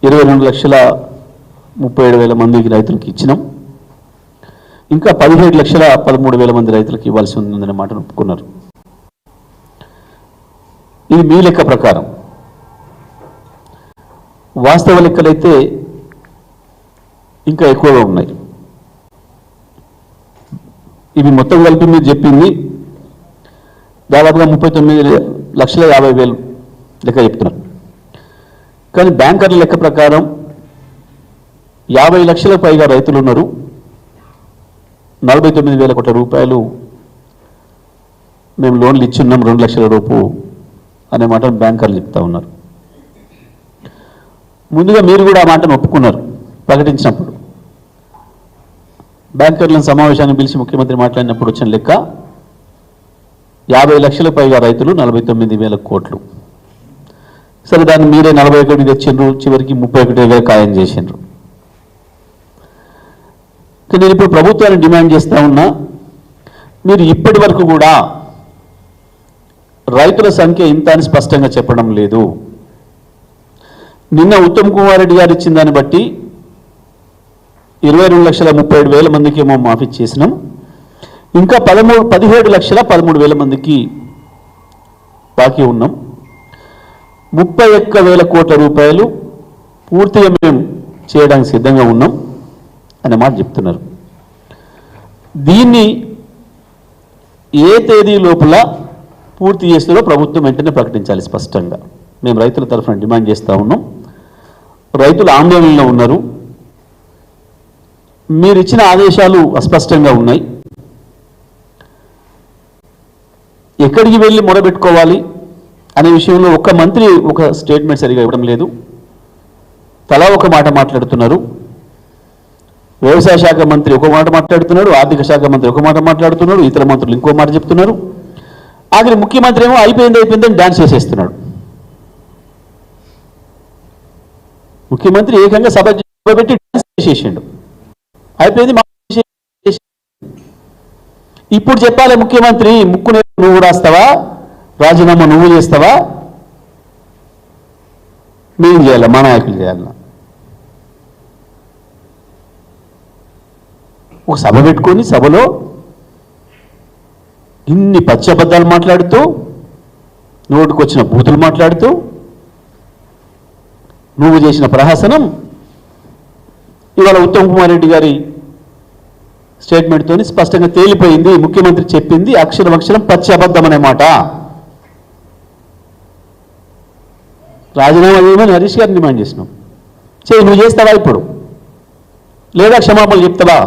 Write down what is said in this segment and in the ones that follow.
22,37,000 మందికి రైతులకు ఇచ్చినాం. ఇంకా 17,13,000 మంది రైతులకు ఇవ్వాల్సి ఉందనే మాటను ఒప్పుకున్నారు. ఇది మీ లెక్క ప్రకారం. వాస్తవ లెక్కలైతే ఇంకా ఎక్కువగా ఉన్నాయి. ఇవి మొత్తం కలిపి మీరు చెప్పింది దాదాపుగా 39,50,000 లెక్క చెప్తున్నారు. కానీ బ్యాంకర్ల లెక్క ప్రకారం 50 లక్షల పైగా రైతులు ఉన్నారు. 49,000 కోట్ల రూపాయలు మేము లోన్లు ఇచ్చున్నాం, 2 లక్షల రూపు అనే మాటను బ్యాంకర్లు చెప్తా ఉన్నారు. ముందుగా మీరు కూడా ఆ మాటను ఒప్పుకున్నారు ప్రకటించినప్పుడు. బ్యాంకర్లను సమావేశాన్ని పిలిచి ముఖ్యమంత్రి మాట్లాడినప్పుడు వచ్చిన లెక్క 50 లక్షల పైగా రైతులు, 49,000 కోట్లు. సరే, దాన్ని మీరే 41 తెచ్చిండ్రు, చివరికి 31,000 ఖాయం చేసిండ్రు. నేను ఇప్పుడు ప్రభుత్వాన్ని డిమాండ్ చేస్తా ఉన్నా, మీరు ఇప్పటి వరకు కూడా రైతుల సంఖ్య ఇంత అని స్పష్టంగా చెప్పడం లేదు. నిన్న ఉత్తమ్ కుమార్ రెడ్డి గారు ఇచ్చిన దాన్ని బట్టి 22,37,000 మందికి ఏమో మాఫీ చేసినాం. ఇంకా 17,13,000 మందికి బాకీ ఉన్నాం. 31,000 కోట్ల రూపాయలు పూర్తిగా మేము చేయడానికి సిద్ధంగా ఉన్నాం అనే మాట చెప్తున్నారు. దీన్ని ఏ తేదీ లోపల పూర్తి చేస్తారో ప్రభుత్వం వెంటనే ప్రకటించాలి స్పష్టంగా. మేము రైతుల తరఫున డిమాండ్ చేస్తూ ఉన్నాం. రైతులు ఆందోళనలో ఉన్నారు. మీరు ఇచ్చిన ఆదేశాలు అస్పష్టంగా ఉన్నాయి. ఎక్కడికి వెళ్ళి మొరబెట్టుకోవాలి అనే విషయంలో ఒక్క మంత్రి ఒక స్టేట్మెంట్ సరిగా ఇవ్వడం లేదు. తలా ఒక మాట మాట్లాడుతున్నారు. వ్యవసాయ శాఖ మంత్రి ఒక మాట మాట్లాడుతున్నారు, ఆర్థిక శాఖ మంత్రి ఒక మాట మాట్లాడుతున్నారు, ఇతర మంత్రులు ఇంకో మాట చెప్తున్నారు. ఆఖరి ముఖ్యమంత్రి ఏమో అయిపోయిందని డాన్స్ చేసేస్తున్నాడు. ముఖ్యమంత్రి ఏకంగా సభ పెట్టి డాన్స్ చేసేసిండు. అయిపోయింది. ఇప్పుడు చెప్పాలి ముఖ్యమంత్రి, ముక్కునే నువ్వు కూడా వస్తావా, రాజీనామా నువ్వు చేస్తావా, మేము చేయాలి, మా నాయకులు చేయాలన్నా. ఒక సభ పెట్టుకొని సభలో ఇన్ని పచ్చబద్దాలు మాట్లాడుతూ, నోటికి వచ్చిన బూతులు మాట్లాడుతూ, నువ్వు చేసిన ప్రహసనం ఇవాళ ఉత్తమ్ కుమార్ రెడ్డి గారి స్టేట్మెంట్తో స్పష్టంగా తేలిపోయింది. ముఖ్యమంత్రి చెప్పింది అక్షరం పచ్చి అబద్ధం అనే మాట. రాజీనామా చేయమని హరీష్ గారిని డిమాండ్ చేసినాం. చేయి, నువ్వు చేస్తావా ఇప్పుడు, లేదా క్షమాపణలు చెప్తావా,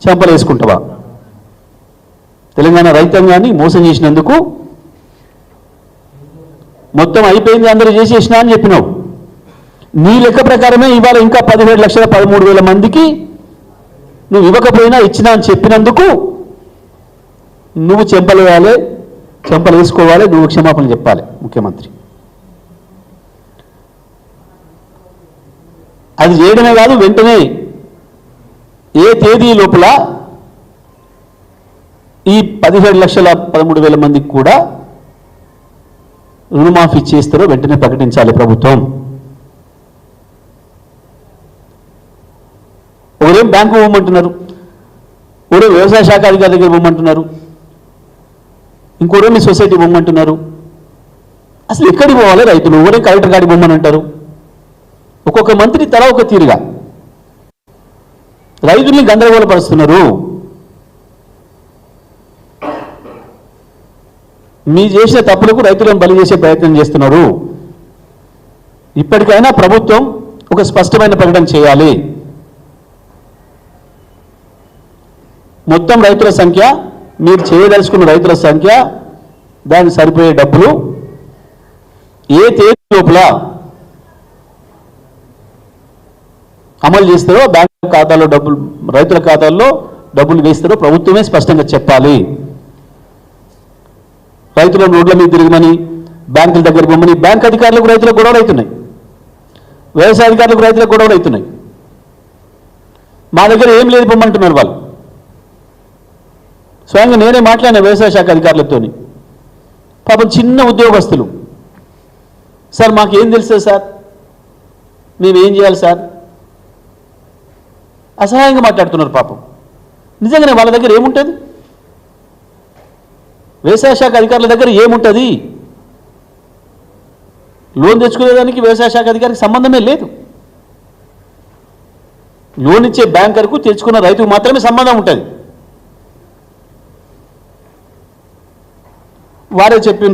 చెంపలు వేసుకుంటావా? తెలంగాణ రైతాంగాన్ని మోసం చేసినందుకు మొత్తం అయిపోయింది, అందరూ చేసేసినా అని చెప్పినావు. నీ లెక్క ప్రకారమే ఇవాళ ఇంకా 17,13,000 మందికి నువ్వు ఇవ్వకపోయినా ఇచ్చినా అని చెప్పినందుకు నువ్వు చెంపలు వేయాలి, చెంపలు వేసుకోవాలి, నువ్వు క్షమాపణ చెప్పాలి ముఖ్యమంత్రి. అది చేయడమే కాదు, వెంటనే ఏ తేదీ లోపల ఈ 17,13,000 మందికి కూడా రుణమాఫీ చేస్తారో వెంటనే ప్రకటించాలి ప్రభుత్వం. ఒకరేం బ్యాంకు పోమంటున్నారు, ఒకరే వ్యవసాయ శాఖ అధికారి దగ్గర పోమంటున్నారు, ఇంకోరే మీ సొసైటీ పోమంటున్నారు. అసలు ఎక్కడికి పోవాలి రైతులు? ఒకరే కలెక్టర్ గారికి పోమని అంటారు. ఒక్కొక్క మంత్రి తల ఒక తీరుగా రైతుల్ని గందరగోళపరుస్తున్నారు. మీ చేసిన తప్పులకు రైతులను బలి చేసే ప్రయత్నం చేస్తున్నారు. ఇప్పటికైనా ప్రభుత్వం ఒక స్పష్టమైన ప్రకటన చేయాలి. మొత్తం రైతుల సంఖ్య, మీరు చేయదలుచుకున్న రైతుల సంఖ్య, దానికి సరిపోయే డబ్బులు ఏ తేదీ లోపల అమలు చేస్తారో, బ్యాంకు ఖాతాలో డబ్బులు, రైతుల ఖాతాల్లో డబ్బులు వేస్తారో ప్రభుత్వమే స్పష్టంగా చెప్పాలి. రైతులను రోడ్ల మీద తిరగమని, బ్యాంకుల దగ్గర పొమ్మని, బ్యాంక్ అధికారులకు రైతులకు గొడవలు అవుతున్నాయి, వ్యవసాయ అధికారులకు రైతులకు గొడవలు అవుతున్నాయి. మా దగ్గర ఏం లేదు పొమ్మంటున్నారు వాళ్ళు. స్వయంగా నేనే మాట్లాడిన వ్యవసాయ శాఖ అధికారులతో. పాపం చిన్న ఉద్యోగస్తులు, సార్ మాకేం తెలుసు సార్, మేమేం చేయాలి సార్? అసహాయంగా మాట్లాడుతున్నారు పాపం. నిజంగానే వాళ్ళ దగ్గర ఏముంటుంది? వ్యవసాయ శాఖ అధికారుల దగ్గర ఏముంటుంది? లోన్ తెచ్చుకునేదానికి వ్యవసాయ శాఖ అధికారికి సంబంధమే లేదు. లోన్ ఇచ్చే బ్యాంకర్కు తెచ్చుకున్న రైతుకు మాత్రమే సంబంధం ఉంటుంది. వారే చెప్పిండ్రు